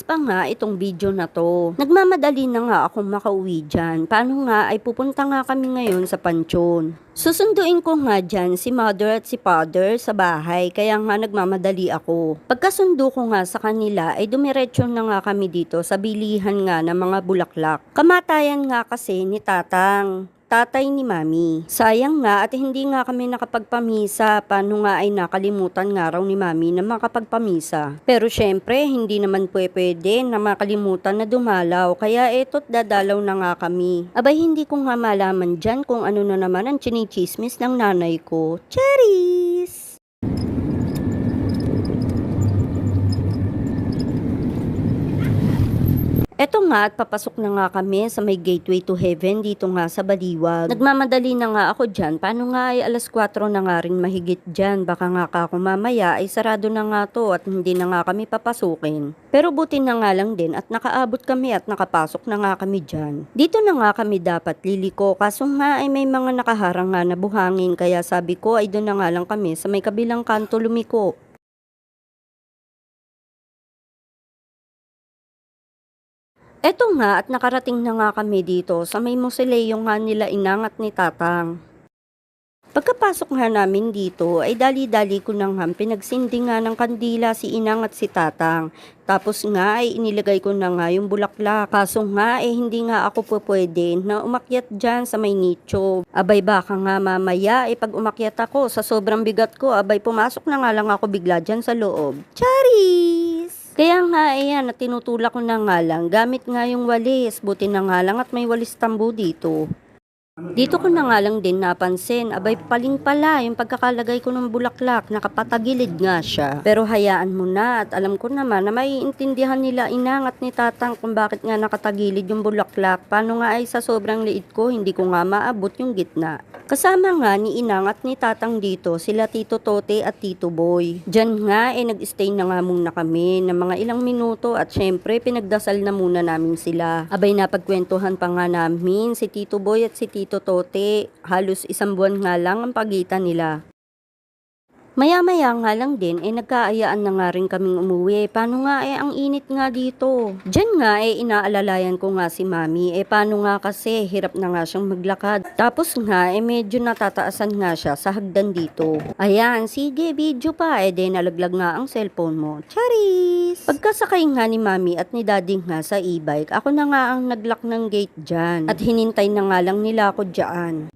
pa nga itong video na to. Nagmamadali na nga akong makauwi dyan. Paano nga ay pupunta nga kami ngayon sa Pansyon. Susunduin ko nga dyan si mother at si father sa bahay, kaya nga nagmamadali ako. Pagkasundo ko nga sa kanila ay dumiretso na nga kami dito sa bilihan nga ng mga bulaklak. Kamatayan nga kasi ni Tatang, tatay ni Mami. Sayang nga at hindi nga kami nakapagpamisa. Paano nga ay nakalimutan nga raw ni Mami na makapagpamisa. Pero syempre hindi naman pwede na makalimutan na dumalaw. Kaya eto't dadalaw na nga kami. Abay hindi ko nga malaman dyan kung ano na naman ang chinichismis ng nanay ko. Charis! Eto nga at papasok na nga kami sa may gateway to heaven dito nga sa Baliwag. Nagmamadali na nga ako dyan. Paano nga ay alas 4 na nga rin mahigit dyan. Baka nga ako mamaya ay sarado na nga to at hindi na nga kami papasukin. Pero buti na nga lang din at nakaabot kami at nakapasok na nga kami dyan. Dito na nga kami dapat liliko kaso nga ay may mga nakaharang nga na buhangin. Kaya sabi ko ay doon na nga lang kami sa may kabilang kanto lumiko. Eto nga at nakarating na nga kami dito sa may mausoleo nga nila Inang at ni Tatang. Pagkapasok nga namin dito ay dali-dali ko nang pinagsindi nga ng kandila si Inang at si Tatang. Tapos nga ay inilagay ko na nga yung bulaklak. Kaso nga hindi nga ako pwede na umakyat dyan sa may nicho. Abay baka nga mamaya pag umakyat ako sa sobrang bigat ko abay pumasok na nga lang ako bigla dyan sa loob. Charis! Kaya nga ayan at tinutulak ko na nga lang gamit nga yung walis. Buti na nga lang at may walis tambo dito. Dito ko na nga lang din napansin, abay paling pala yung pagkakalagay ko ng bulaklak, nakapatagilid nga siya. Pero hayaan mo na at alam ko naman na maiintindihan nila Inang at ni Tatang kung bakit nga nakatagilid yung bulaklak. Paano nga ay sa sobrang liit ko, hindi ko nga maabot yung gitna. Kasama nga ni Inang at ni Tatang dito, sila Tito Tote at Tito Boy. Diyan nga nag-stay na nga muna kami ng mga ilang minuto at syempre pinagdasal na muna namin sila. Abay napagkwentuhan pa nga namin si Tito Boy at si Tito Tote, halos 1 buwan nga lang ang pagitan nila. Maya-maya nga lang din nagkaayaan na nga rin kaming umuwi. Paano nga ang init nga dito. Diyan nga inaalalayan ko nga si Mami. Paano nga kasi hirap na nga siyang maglakad. Tapos nga medyo natataasan nga siya sa hagdan dito. Ayan, sige video pa. Nalaglag nga ang cellphone mo. Charis! Pagkasakay nga ni Mami at ni Daddy nga sa e-bike, ako na nga ang naglock ng gate dyan. At hinintay na nga lang nila ako dyan.